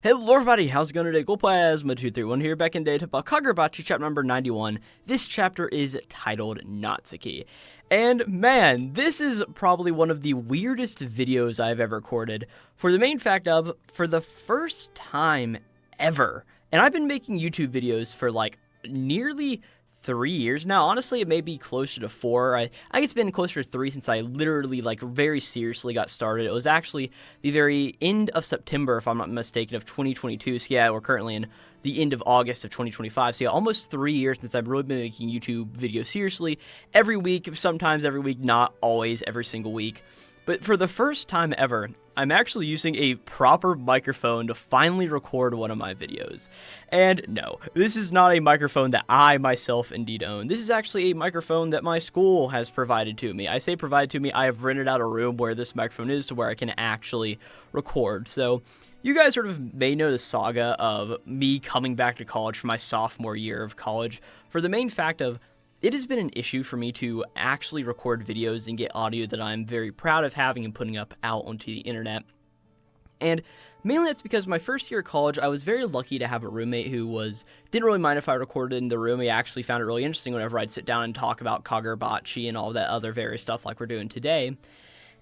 Hello everybody, how's it going today? Glowplasma231 here, back in day to talk about Kagurabachi chapter number 91. This chapter is titled Natsuki. And man, this is probably one of the weirdest videos I've ever recorded, for the main fact of, for the first time ever, and I've been making YouTube videos for like nearly 3 years now. Honestly, it may be closer to 4. I think it's been closer to 3 since I literally, like, very seriously got started. It was actually the very end of September, if I'm not mistaken, of 2022. So yeah, we're currently in the end of August of 2025. So yeah, almost 3 years since I've really been making YouTube videos seriously. Every week, sometimes every week, not always every single week. But for the first time ever, I'm actually using a proper microphone to finally record one of my videos. And no, this is not a microphone that I myself indeed own. This is actually a microphone that my school has provided to me. I say provided to me, I have rented out a room where this microphone is to where I can actually record. So you guys sort of may know the saga of me coming back to college for my sophomore year of college, for the main fact of it has been an issue for me to actually record videos and get audio that I'm very proud of having and putting up out onto the internet. And mainly that's because my first year of college, I was very lucky to have a roommate who didn't really mind if I recorded in the room. He actually found it really interesting whenever I'd sit down and talk about Kagurabachi and all that other various stuff like we're doing today.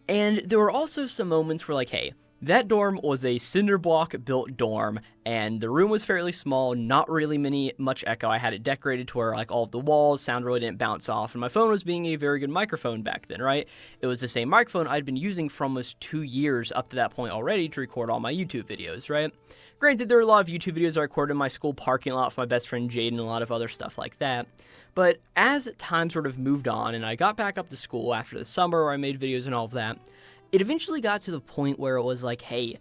And there were also some moments where, like, hey, that dorm was a cinder block built dorm, and the room was fairly small, not really much echo. I had it decorated to where, like, all of the walls, sound really didn't bounce off, and my phone was being a very good microphone back then, right? It was the same microphone I'd been using for almost 2 years up to that point already to record all my YouTube videos, right? Granted, there were a lot of YouTube videos I recorded in my school parking lot with my best friend Jade and a lot of other stuff like that. But as time sort of moved on, and I got back up to school after the summer where I made videos and all of that, it eventually got to the point where it was like, hey,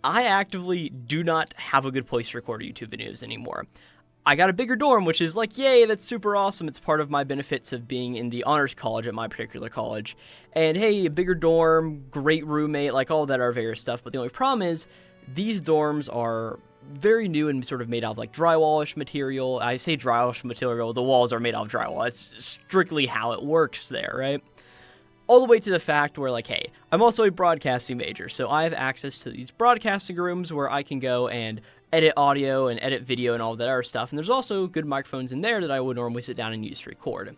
I actively do not have a good place to record YouTube videos anymore. I got a bigger dorm, which is like, yay, that's super awesome. It's part of my benefits of being in the honors college at my particular college. And hey, a bigger dorm, great roommate, like all that are various stuff. But the only problem is these dorms are very new and sort of made out of like drywallish material. I say drywallish material, the walls are made out of drywall. That's strictly how it works there, right? All the way to the fact where, like, hey, I'm also a broadcasting major, so I have access to these broadcasting rooms where I can go and edit audio and edit video and all that other stuff, and there's also good microphones in there that I would normally sit down and use to record.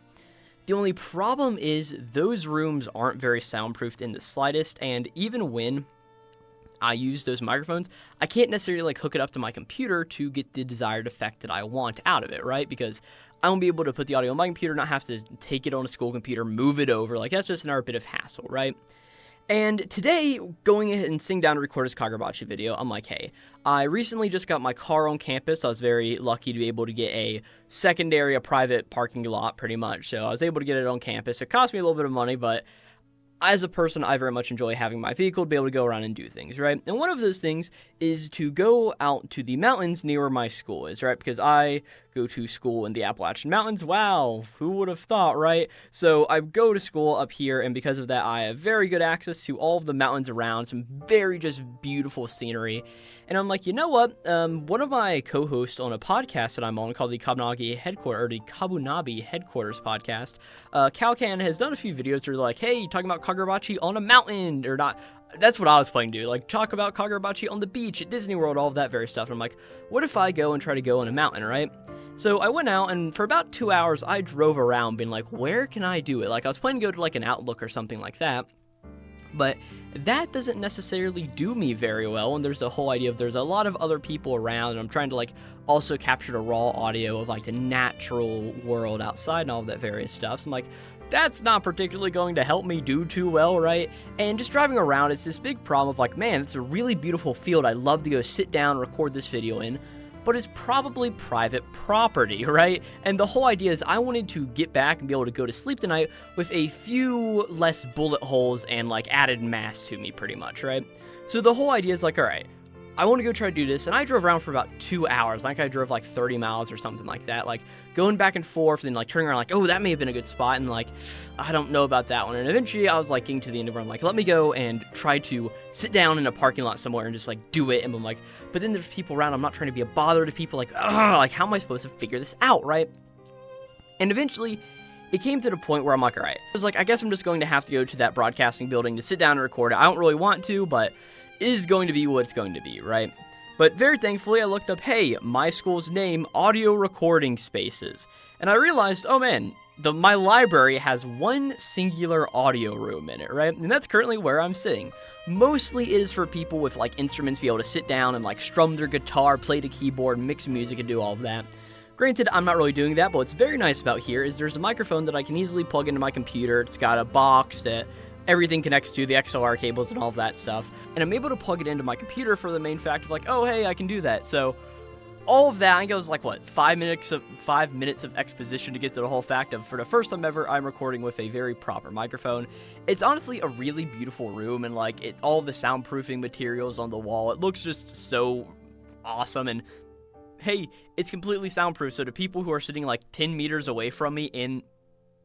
The only problem is those rooms aren't very soundproofed in the slightest, and even when I use those microphones, I can't necessarily, like, hook it up to my computer to get the desired effect that I want out of it, right? Because I won't be able to put the audio on my computer, not have to take it on a school computer, move it over. Like, that's just another bit of hassle, right? And today, going ahead and sitting down to record this Kagurabachi video, I'm like, hey, I recently just got my car on campus. I was very lucky to be able to get a private parking lot, pretty much. So I was able to get it on campus. It cost me a little bit of money, but as a person, I very much enjoy having my vehicle to be able to go around and do things, right? And one of those things is to go out to the mountains near where my school is, right? Because I go to school in the Appalachian Mountains. Wow, who would have thought, right? So I go to school up here, and because of that, I have very good access to all of the mountains around, some very just beautiful scenery. And I'm like, you know what? One of my co-hosts on a podcast that I'm on called the Kamunabi Headquarters podcast, Calcan has done a few videos where they're like, hey, talking about Kagurabachi on a mountain, or not. That's what I was planning to do, like talk about Kagurabachi on the beach at Disney World, all of that very stuff. And I'm like, what if I go and try to go on a mountain, right? So I went out, and for about 2 hours, I drove around being like, where can I do it? Like, I was planning to go to like an Outlook or something like that. But that doesn't necessarily do me very well, and there's the whole idea of there's a lot of other people around, and I'm trying to, like, also capture the raw audio of, like, the natural world outside and all of that various stuff. So I'm like, that's not particularly going to help me do too well, right? And just driving around, it's this big problem of, like, man, it's a really beautiful field I'd love to go sit down and record this video in, but it's probably private property, right? And the whole idea is I wanted to get back and be able to go to sleep tonight with a few less bullet holes and, like, added mass to me, pretty much, right? So the whole idea is like, all right, I want to go try to do this, and I drove around for about 2 hours. I think I drove like 30 miles or something like that, like going back and forth, and then like turning around like, oh, that may have been a good spot, and like, I don't know about that one. And eventually I was like getting to the end of where I'm like, let me go and try to sit down in a parking lot somewhere and just like do it. And I'm like, but then there's people around, I'm not trying to be a bother to people, like, ugh, like, how am I supposed to figure this out, right? And eventually it came to the point where I'm like, all right, I was like, I guess I'm just going to have to go to that broadcasting building to sit down and record it. I don't really want to, but it is going to be what it's going to be, right? But very thankfully, I looked up, hey, my school's name, audio recording spaces. And I realized, oh man, my library has one singular audio room in it, right? And that's currently where I'm sitting. Mostly it is for people with like instruments to be able to sit down and like strum their guitar, play the keyboard, mix music, and do all of that. Granted, I'm not really doing that, but what's very nice about here is there's a microphone that I can easily plug into my computer. It's got a box that everything connects to, the XLR cables and all of that stuff. And I'm able to plug it into my computer for the main fact of like, oh, hey, I can do that. So all of that, I think it was like, what, 5 minutes of exposition to get to the whole fact of, for the first time ever, I'm recording with a very proper microphone. It's honestly a really beautiful room, and like, all the soundproofing materials on the wall, it looks just so awesome. And hey, it's completely soundproof, so to people who are sitting like 10 meters away from me in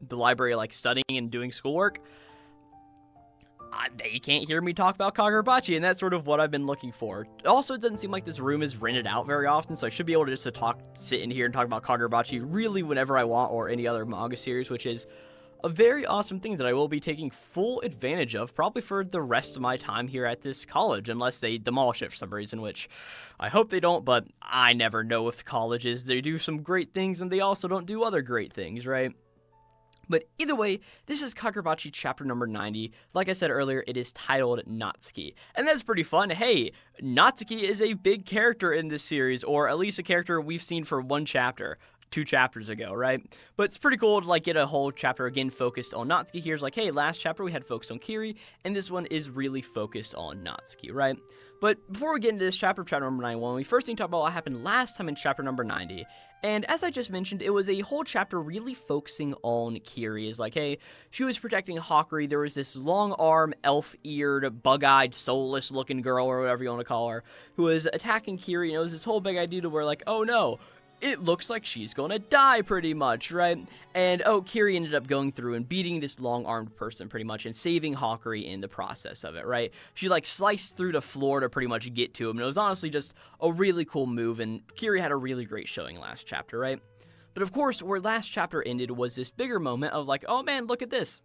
the library, like studying and doing schoolwork, they can't hear me talk about Kagurabachi, and that's sort of what I've been looking for. Also, it doesn't seem like this room is rented out very often, so I should be able to just sit in here and talk about Kagurabachi really whenever I want, or any other manga series, which is a very awesome thing that I will be taking full advantage of, probably for the rest of my time here at this college, unless they demolish it for some reason, which I hope they don't, but I never know with colleges. They do some great things, and they also don't do other great things, right? But either way, this is Kagurabachi chapter number 90. Like I said earlier, it is titled Natsuki. And that's pretty fun. Hey, Natsuki is a big character in this series, or at least a character we've seen for 2 chapters ago, right? But it's pretty cool to like get a whole chapter again focused on Natsuki. Here's like, hey, last chapter we had focused on Kiri, and this one is really focused on Natsuki, right? But before we get into this chapter number 91, we first need to talk about what happened last time in chapter number 90. And as I just mentioned, it was a whole chapter really focusing on Kiri. It's like, hey, she was protecting Hakuri. There was this long-armed, elf-eared, bug-eyed, soulless-looking girl, or whatever you want to call her, who was attacking Kiri. And it was this whole big idea to where, like, oh no, it looks like she's gonna die pretty much, right? And oh, Kiri ended up going through and beating this long-armed person pretty much and saving Hakuri in the process of it, right? She like sliced through the floor to pretty much get to him, and it was honestly just a really cool move, and Kiri had a really great showing last chapter, right? But of course, where last chapter ended was this bigger moment of like, oh man, look at this.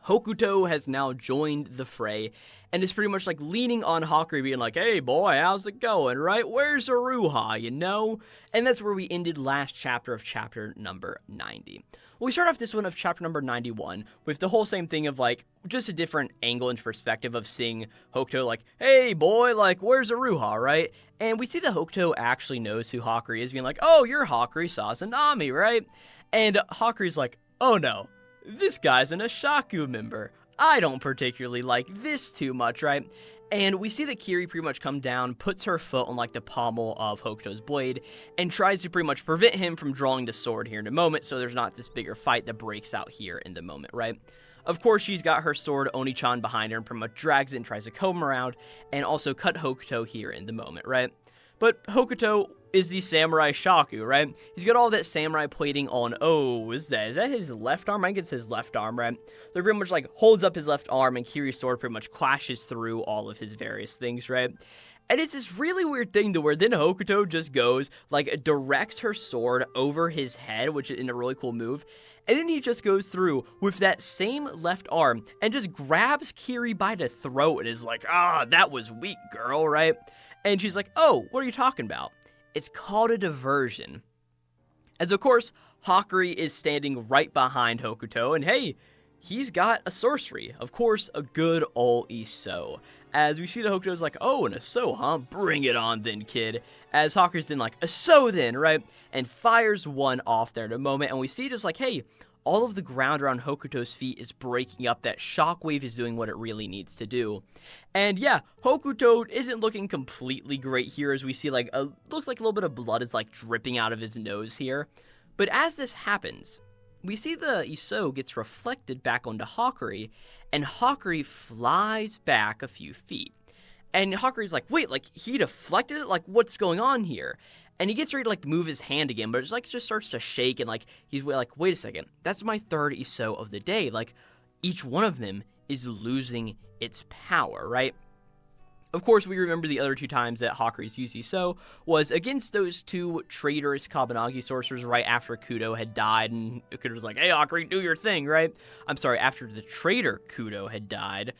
Hokuto has now joined the fray, and is pretty much like leaning on Hakuri, being like, hey boy, how's it going, right? Where's Uruha, you know? And that's where we ended last chapter of chapter number 90. Well, we start off this one of chapter number 91 with the whole same thing of like, just a different angle and perspective of seeing Hokuto like, hey boy, like, where's Uruha, right? And we see that Hokuto actually knows who Hakuri is, being like, oh, you're Hakuri Sazanami, right? And Hakuri's like, oh no, this guy's an Ashaku member. I don't particularly like this too much, right? And we see that Kiri pretty much come down, puts her foot on like the pommel of Hokuto's blade, and tries to pretty much prevent him from drawing the sword here in a moment, so there's not this bigger fight that breaks out here in the moment, right? Of course, she's got her sword Oni-chan behind her and pretty much drags it and tries to comb him around, and also cut Hokuto here in the moment, right? But Hokuto is the samurai shaku, right? He's got all that samurai plating on, oh, is that his left arm? I think it's his left arm, right? So pretty much like holds up his left arm, and Kiri's sword pretty much clashes through all of his various things, right? And it's this really weird thing to where then Hokuto just goes, like, directs her sword over his head, which is in a really cool move. And then he just goes through with that same left arm and just grabs Kiri by the throat and is like, that was weak, girl, right? And she's like, oh, what are you talking about? It's called a diversion. As of course, Hakuri is standing right behind Hokuto, and hey, he's got a sorcery. Of course, a good old Iso. As we see that Hokuto's like, oh, an Iso, huh? Bring it on then, kid. As Hakuri's then like, Iso then, right? And fires one off there in a moment, and we see just like, hey, all of the ground around Hokuto's feet is breaking up. That shockwave is doing what it really needs to do. And yeah, Hokuto isn't looking completely great here, as we see like, looks like a little bit of blood is like dripping out of his nose here. But as this happens, we see the Iso gets reflected back onto Hakuri, and Hakuri flies back a few feet. And Hakuri's like, wait, like, he deflected it? Like, what's going on here? And he gets ready to, like, move his hand again, but it's like, just starts to shake, and, like, he's like, wait a second, that's my third Iso of the day. Like, each one of them is losing its power, right? Of course, we remember the other 2 times that Hakuri's used Iso was against those 2 traitorous Kabanagi sorcerers right after Kudo had died, and Kudo was like, hey, Hakuri, do your thing, right? I'm sorry, after the traitor Kudo had died.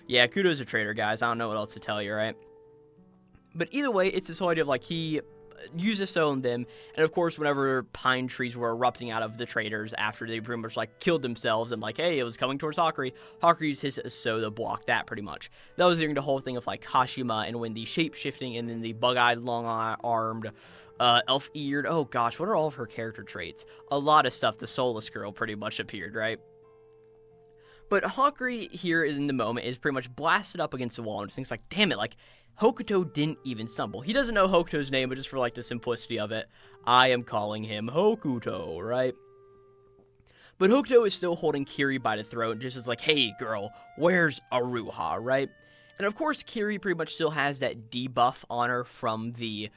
Yeah, Kudo's a traitor, guys. I don't know what else to tell you, right? But either way, it's this whole idea of, like, he used a soul on them, and of course, whenever pine trees were erupting out of the traders after they pretty much, like, killed themselves, and, like, hey, it was coming towards Hakuri, Hakuri used his soul to block that, pretty much. That was during the whole thing of, like, Kashima, and when the shape-shifting, and then the bug-eyed, long-armed, elf-eared, oh gosh, what are all of her character traits? A lot of stuff, the soulless girl pretty much appeared, right? But Hakuri here is in the moment, is pretty much blasted up against the wall, and just thinks, like, damn it, like, Hokuto didn't even stumble. He doesn't know Hokuto's name, but just for, like, the simplicity of it, I am calling him Hokuto, right? But Hokuto is still holding Kiri by the throat, and just is like, hey, girl, where's Uruha, right? And of course, Kiri pretty much still has that debuff on her from the,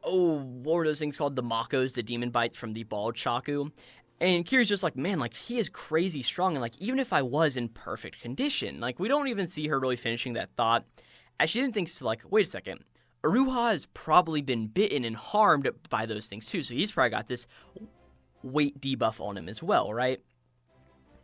what were those things called? The Makos, the demon bites from the bald Shaku. And Kiri's just like, man, like, he is crazy strong, and, like, even if I was in perfect condition, like, we don't even see her really finishing that thought, as she then thinks, like, wait a second, Uruha has probably been bitten and harmed by those things too, so he's probably got this weight debuff on him as well, right?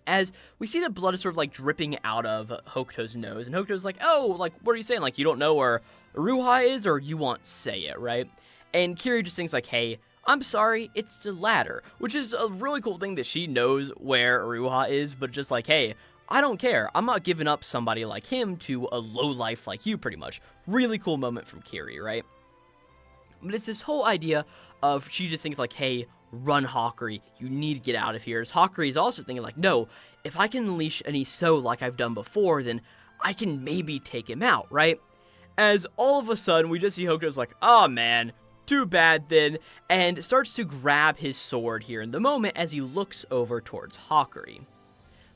As we see the blood is sort of, like, dripping out of Hokuto's nose, and Hokuto's like, oh, like, what are you saying? Like, you don't know where Uruha is, or you won't say it, right? And Kiri just thinks, like, hey, I'm sorry, it's the latter, which is a really cool thing that she knows where Uruha is, but just like, hey, I don't care. I'm not giving up somebody like him to a lowlife like you, pretty much. Really cool moment from Kiri, right? But it's this whole idea of she just thinks like, hey, run, Hakuri. You need to get out of here. As Hakuri is also thinking like, no, if I can unleash an Iso like I've done before, then I can maybe take him out, right? As all of a sudden, we just see Hokuto's like, oh man, too bad then, and starts to grab his sword here in the moment as he looks over towards Hakuri.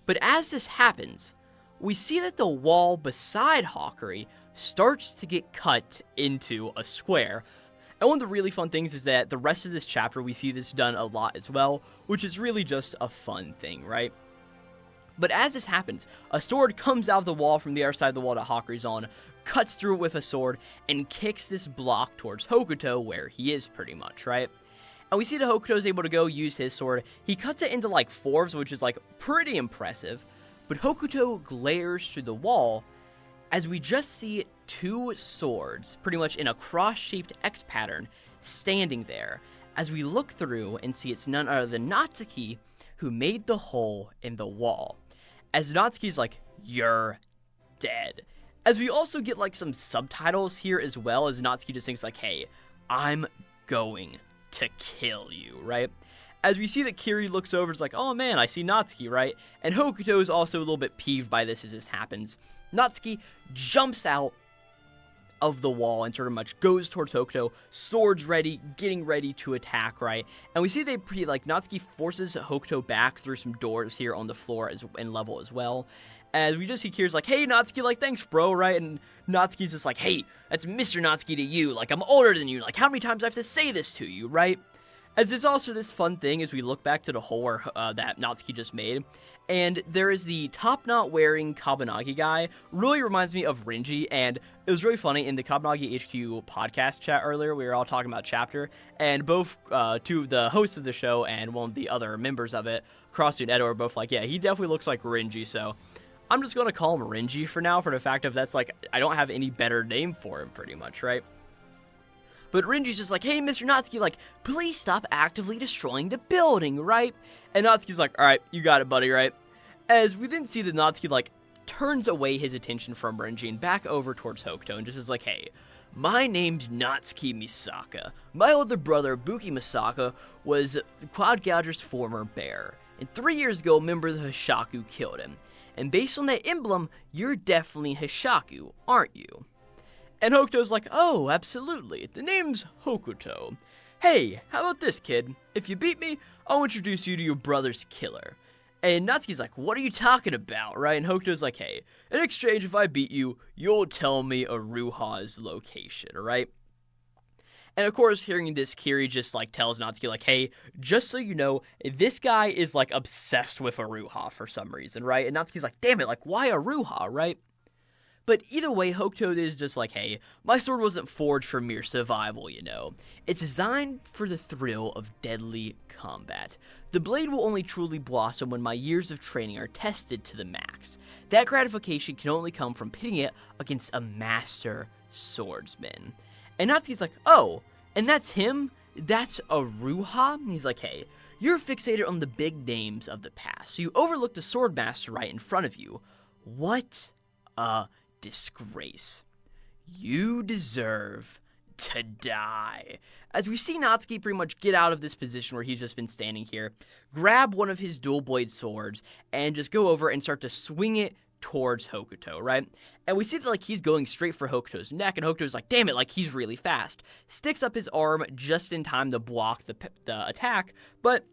But as this happens, we see that the wall beside Hakuri starts to get cut into a square. And one of the really fun things is that the rest of this chapter, we see this done a lot as well, which is really just a fun thing, right? But as this happens, a sword comes out of the wall from the other side of the wall that Hakuri's on, cuts through it with a sword, and kicks this block towards Hokuto, where he is pretty much, right? And we see that Hokuto is able to go use his sword. He cuts it into, like, fours, which is, like, pretty impressive. But Hokuto glares through the wall as we just see two swords, pretty much in a cross-shaped X pattern, standing there. As we look through and see it's none other than Natsuki, who made the hole in the wall. As Natsuki's like, you're dead. As we also get, like, some subtitles here as well, as Natsuki just thinks, like, hey, I'm going to kill you, right? As we see that Kiri looks over, it's like, oh man, I see Natsuki, right? And Hokuto is also a little bit peeved by this as this happens. Natsuki jumps out of the wall and sort of much goes towards Hokuto, swords ready, getting ready to attack, right? And we see they Natsuki forces Hokuto back through some doors here on the floor and level as well. As we just see Kiri's like, hey, Natsuki, like, thanks, bro, right? And Natsuki's just like, hey, that's Mr. Natsuki to you. Like, I'm older than you. Like, how many times do I have to say this to you, right? As there's also this fun thing as we look back to the hole that Natsuki just made. And there is the top-knot-wearing Kamunabi guy. Really reminds me of Renji. And it was really funny in the Kamunabi HQ podcast chat earlier. We were all talking about chapter. And both two of the hosts of the show and one of the other members of it, Crossu and Edo, are both like, yeah, he definitely looks like Renji. So I'm just going to call him Renji for now, for the fact of that's like, I don't have any better name for him, pretty much, right? But Renji's just like, hey, Mr. Natsuki, like, please stop actively destroying the building, right? And Natsuki's like, alright, you got it, buddy, right? As we then see that Natsuki, like, turns away his attention from Renji and back over towards Hokuto and just is like, hey, my name's Natsuki Misaka. My older brother, Buki Misaka, was Cloud Gouger's former bear. And 3 years ago, a member of the Hishaku killed him. And based on that emblem, you're definitely Hishaku, aren't you? And Hokuto's like, oh, absolutely. The name's Hokuto. Hey, how about this, kid? If you beat me, I'll introduce you to your brother's killer. And Natsuki's like, what are you talking about, right? And Hokuto's like, hey, in exchange, if I beat you, you'll tell me Uruha's location, right? And of course, hearing this, Kiri just, like, tells Natsuki, like, hey, just so you know, this guy is, like, obsessed with Uruha for some reason, right? And Natsuki's like, damn it, like, why Uruha, right? But either way, Hokuto is just like, hey, my sword wasn't forged for mere survival, you know. It's designed for the thrill of deadly combat. The blade will only truly blossom when my years of training are tested to the max. That gratification can only come from pitting it against a master swordsman. And Natsuki's like, oh, and that's him? That's Uruha? And he's like, hey, you're fixated on the big names of the past, so you overlooked the sword master right in front of you. What a disgrace. You deserve to die. As we see Natsuki pretty much get out of this position where he's just been standing here, grab one of his dual blade swords, and just go over and start to swing it towards Hokuto, right? And we see that, like, he's going straight for Hokuto's neck, and Hokuto's like, damn it, like, he's really fast. Sticks up his arm just in time to block the attack, but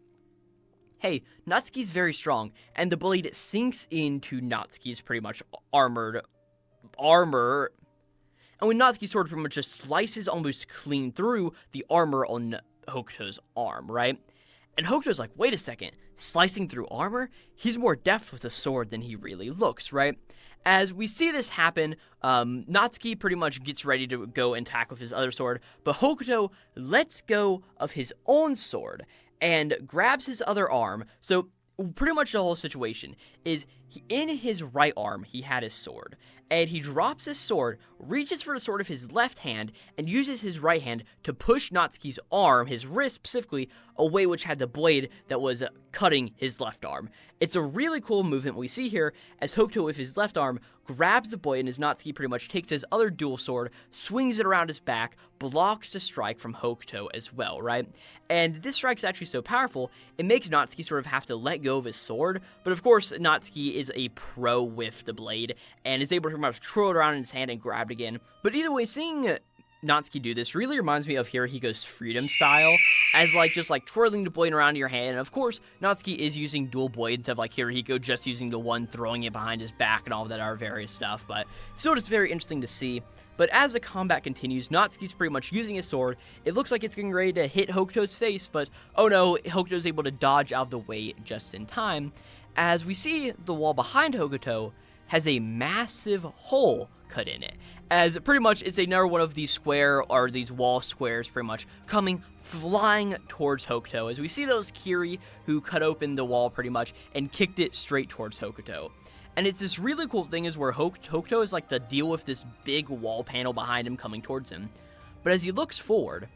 hey, Natsuki's very strong, and the blade sinks into Natsuki's pretty much armor. And when Natsuki's sword pretty much just slices almost clean through the armor on Hokuto's arm, right? And Hokuto's like, wait a second, slicing through armor? He's more deft with a sword than he really looks, right? As we see this happen, Natsuki pretty much gets ready to go and attack with his other sword, but Hokuto lets go of his own sword and grabs his other arm. So pretty much the whole situation is in his right arm, he had his sword, and he drops his sword, reaches for the sword of his left hand, and uses his right hand to push Natsuki's arm, his wrist specifically, away, which had the blade that was cutting his left arm. It's a really cool movement we see here, as Hokuto with his left arm grabs the blade, and as Natsuki pretty much takes his other dual sword, swings it around his back, blocks the strike from Hokuto as well, right? And this strike's actually so powerful, it makes Natsuki sort of have to let go of his sword, but of course, Natsuki is a pro with the blade, and is able to pretty much twirl it around in his hand and grab it again. But either way, seeing Natsuki do this really reminds me of Hirohiko's Freedom style, as just twirling the blade around in your hand, and of course, Natsuki is using dual blades instead of Hirohiko just using the one, throwing it behind his back and all of that are various stuff, but still just very interesting to see. But as the combat continues, Natsuki's pretty much using his sword. It looks like it's getting ready to hit Hokuto's face, but oh no, Hokuto's able to dodge out of the way just in time, as we see the wall behind Hokuto has a massive hole cut in it, as pretty much it's another one of these these wall squares pretty much coming flying towards Hokuto, as we see those Kiri who cut open the wall pretty much and kicked it straight towards Hokuto. And it's this really cool thing is where Hokuto is to deal with this big wall panel behind him coming towards him, but as he looks forward,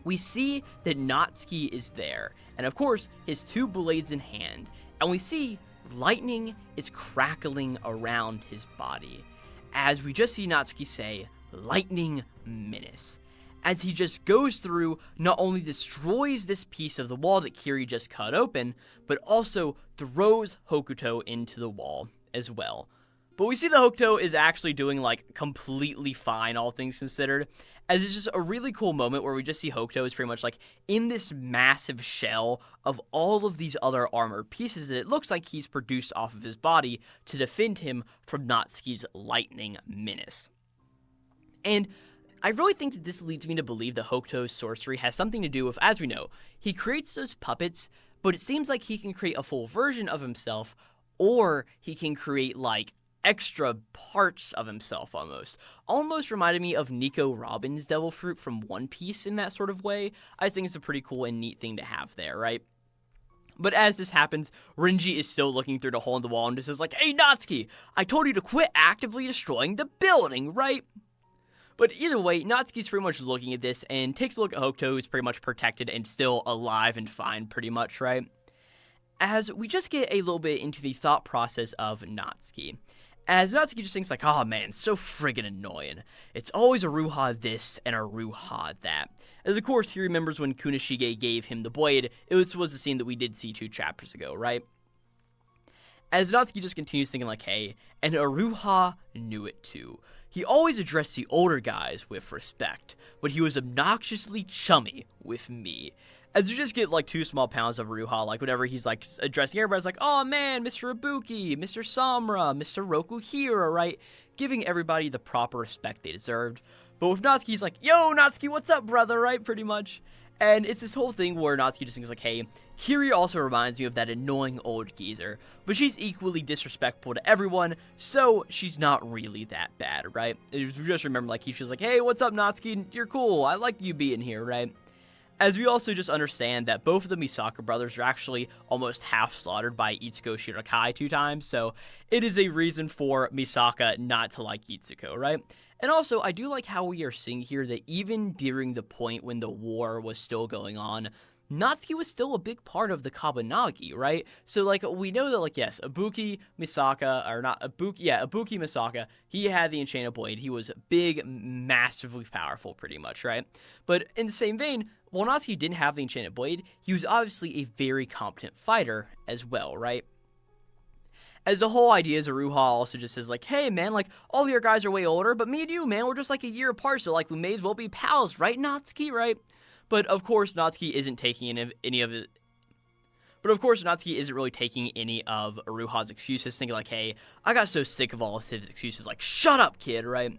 we see that Natsuki is there, and of course his two blades in hand, and we see lightning is crackling around his body, as we just see Natsuki say, "Lightning Menace," as he just goes through, not only destroys this piece of the wall that Kiri just cut open, but also throws Hokuto into the wall as well. But we see that Hokuto is actually doing completely fine, all things considered, as it's just a really cool moment where we just see Hokuto is pretty much in this massive shell of all of these other armor pieces that it looks like he's produced off of his body to defend him from Natsuki's lightning menace. And I really think that this leads me to believe that Hokuto's sorcery has something to do with, as we know, he creates those puppets, but it seems like he can create a full version of himself, or he can create extra parts of himself almost reminded me of Nico Robin's Devil Fruit from One Piece in that sort of way. I just think it's a pretty cool and neat thing to have there, right? But as this happens, Renji is still looking through the hole in the wall and just is like, "Hey Natsuki, I told you to quit actively destroying the building, right?" But either way, Natsuki's pretty much looking at this and takes a look at Hokuto, who's pretty much protected and still alive and fine pretty much, right? As we just get a little bit into the thought process of Natsuki, as Natsuki just thinks oh man, so friggin' annoying. It's always Uruha this and Uruha that. As of course he remembers when Kunishige gave him the blade, it was the scene that we did see 2 chapters ago, right? As Natsuki just continues thinking hey, and Uruha knew it too. He always addressed the older guys with respect, but he was obnoxiously chummy with me. As you just get 2 small pounds of Uruha, whenever he's addressing everybody, it's oh man, Mr. Ibuki, Mr. Samura, Mr. Rokuhira, right? Giving everybody the proper respect they deserved. But with Natsuki, he's yo Natsuki, what's up brother, right? Pretty much. And it's this whole thing where Natsuki just thinks hey, Kiri also reminds me of that annoying old geezer, but she's equally disrespectful to everyone, so she's not really that bad, right? You just remember she's hey, what's up Natsuki, you're cool, I like you being here, right? As we also just understand that both of the Misaka brothers are actually almost half slaughtered by Itsuko Shirakai 2 times, so it is a reason for Misaka not to like Itsuko, right? And also, I do like how we are seeing here that even during the point when the war was still going on, Natsuki was still a big part of the Kamunabi, right? So, like, we know that, like, yes, Ibuki Misaka, or not, Ibuki Misaka, he had the Enchanted Blade. He was big, massively powerful, pretty much, right? But in the same vein, while Natsuki didn't have the Enchanted Blade, he was obviously a very competent fighter as well, right? As the whole idea is Uruha also just says, like, hey, man, like, all your guys are way older, but me and you, man, we're just, like, a year apart, so, like, we may as well be pals, right, Natsuki, right? But, of course, Natsuki isn't taking any of it. But, of course, Natsuki isn't really taking any of Uruha's excuses, thinking, like, hey, I got so sick of all of his excuses, like, shut up, kid, right?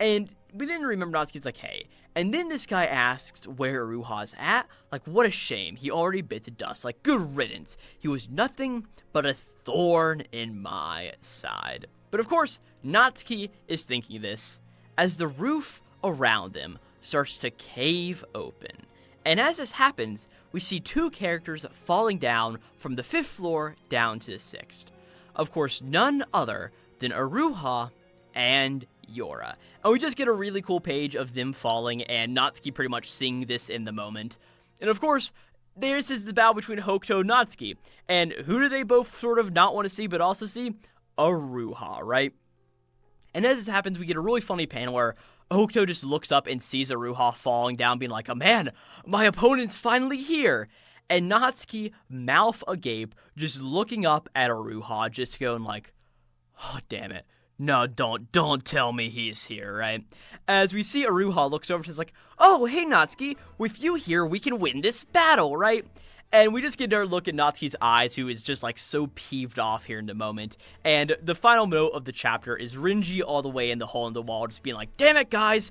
And we then remember Natsuki's like, hey. And then this guy asks where Uruha's at. Like, what a shame. He already bit the dust. Like, good riddance. He was nothing but a thorn in my side. But, of course, Natsuki is thinking this as the roof around them starts to cave open. And as this happens, we see two characters falling down from the 5th floor down to the 6th. Of course, none other than Uruha and Yora. And we just get a really cool page of them falling and Natsuki pretty much seeing this in the moment. And of course, this is the battle between Hokuto and Natsuki. And who do they both sort of not want to see but also see? Uruha, right? And as this happens, we get a really funny panel where Hokuto just looks up and sees Uruha falling down, being like, oh man, my opponent's finally here. And Natsuki, mouth agape, just looking up at Uruha, just going like, oh, damn it. No, don't tell me he's here, right? As we see Uruha looks over and says like, oh, hey Natsuki, with you here, we can win this battle, right? And we just get a look at Natsuki's eyes, who is just like so peeved off here in the moment. And the final note of the chapter is Renji all the way in the hole in the wall, just being like, damn it, guys,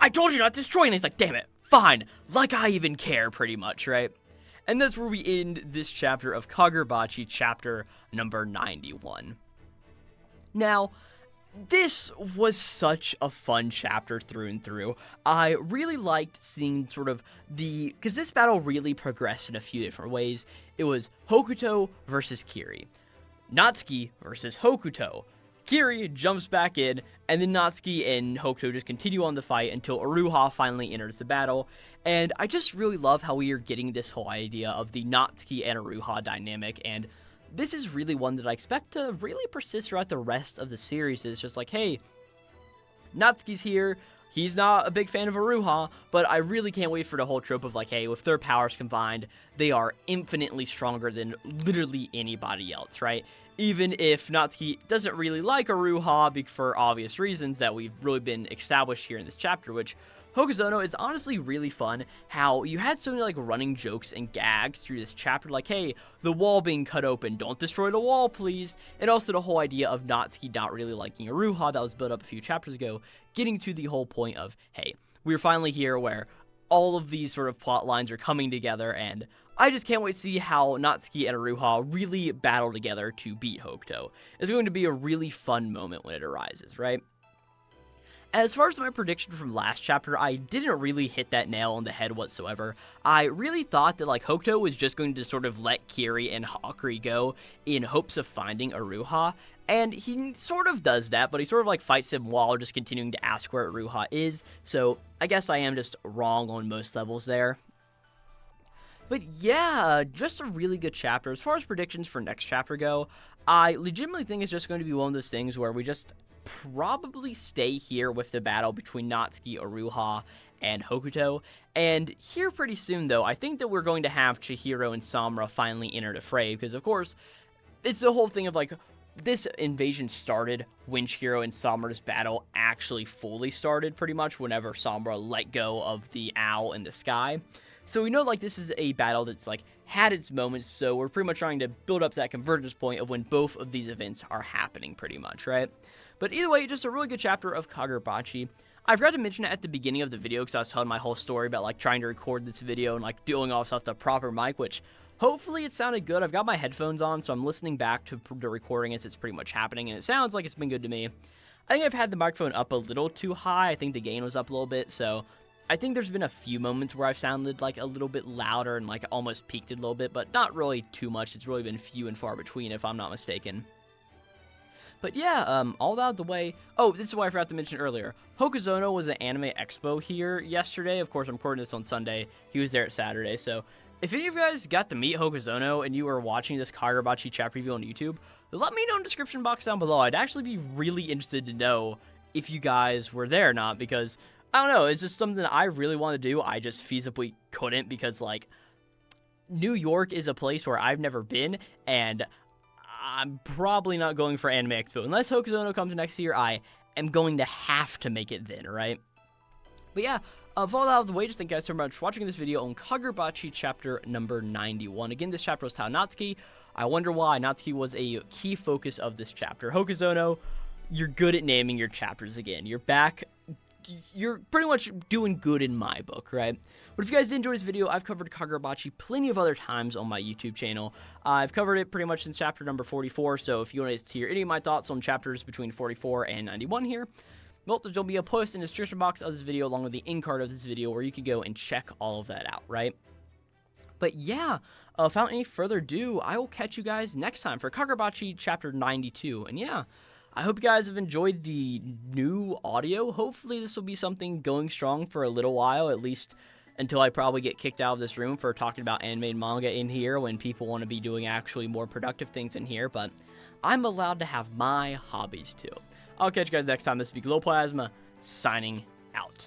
I told you not to destroy. And he's like, damn it, fine, like I even care, pretty much, right? And that's where we end this chapter of Kagurabachi, chapter number 91. Now, this was such a fun chapter through and through. I really liked seeing sort of because this battle really progressed in a few different ways. It was Hokuto versus Kiri, Natsuki versus Hokuto. Kiri jumps back in, and then Natsuki and Hokuto just continue on the fight until Uruha finally enters the battle. And I just really love how we are getting this whole idea of the Natsuki and Uruha dynamic, and this is really one that I expect to really persist throughout the rest of the series. It's just like, hey, Natsuki's here. He's not a big fan of Uruha, but I really can't wait for the whole trope of like, hey, with their powers combined, they are infinitely stronger than literally anybody else, right? Even if Natsuki doesn't really like Uruha for obvious reasons that we've really been established here in this chapter, which Hokuzono is honestly really fun how you had so many like running jokes and gags through this chapter, like, hey, the wall being cut open, don't destroy the wall, please. And also the whole idea of Natsuki not really liking Uruha that was built up a few chapters ago, getting to the whole point of, hey, we're finally here where all of these sort of plot lines are coming together, and I just can't wait to see how Natsuki and Uruha really battle together to beat Hokuto. It's going to be a really fun moment when it arises, right? As far as my prediction from last chapter, I didn't really hit that nail on the head whatsoever. I really thought that like Hokuto was just going to sort of let Kiri and Hakuri go in hopes of finding Uruha, and he sort of does that, but he sort of like fights him while just continuing to ask where Uruha is, so I guess I am just wrong on most levels there. But yeah, just a really good chapter. As far as predictions for next chapter go, I legitimately think it's just going to be one of those things where we just probably stay here with the battle between Natsuki, Uruha, and Hokuto. And here pretty soon, though, I think that we're going to have Chihiro and Samura finally enter the fray, because, of course, it's the whole thing of, like, this invasion started when Chihiro and Samura's battle actually fully started, pretty much, whenever Samura let go of the owl in the sky. So we know, like, this is a battle that's, like, had its moments, so we're pretty much trying to build up that convergence point of when both of these events are happening, pretty much, right? But either way, just a really good chapter of Kagurabachi. I forgot to mention it at the beginning of the video because I was telling my whole story about, like, trying to record this video and, like, doing all stuff with the proper mic, which hopefully it sounded good. I've got my headphones on, so I'm listening back to the recording as it's pretty much happening, and it sounds like it's been good to me. I think I've had the microphone up a little too high. I think the gain was up a little bit, so I think there's been a few moments where I've sounded, like, a little bit louder and, like, almost peaked it a little bit, but not really too much. It's really been few and far between, if I'm not mistaken. But yeah, all that out of the way. Oh, this is what I forgot to mention earlier. Hokuzono was an anime expo here yesterday. Of course, I'm recording this on Sunday. He was there at Saturday. So if any of you guys got to meet Hokuzono and you were watching this Kagurabachi chapter review on YouTube, let me know in the description box down below. I'd actually be really interested to know if you guys were there or not, because I don't know, it's just something that I really want to do. I just feasibly couldn't, because like New York is a place where I've never been, and I'm probably not going for Anime Expo. Unless Hokuzono comes next year, I am going to have to make it then, right? But yeah, of all out of the way, just thank you guys so much for watching this video on Kagurabachi chapter number 91. Again, this chapter was titled Natsuki. I wonder why. Natsuki was a key focus of this chapter. Hokuzono, you're good at naming your chapters again. You're back. You're pretty much doing good in my book, right? But if you guys did enjoy this video, I've covered Kagurabachi plenty of other times on my YouTube channel. I've covered it pretty much since chapter number 44, so if you want to hear any of my thoughts on chapters between 44 and 91 here, well, there'll be a post in the description box of this video along with the end card of this video where you can go and check all of that out, right? But yeah, without any further ado, I will catch you guys next time for Kagurabachi chapter 92. And yeah, I hope you guys have enjoyed the new audio. Hopefully this will be something going strong for a little while, at least until I probably get kicked out of this room for talking about anime and manga in here when people want to be doing actually more productive things in here. But I'm allowed to have my hobbies too. I'll catch you guys next time. This will be Glowplasma, signing out.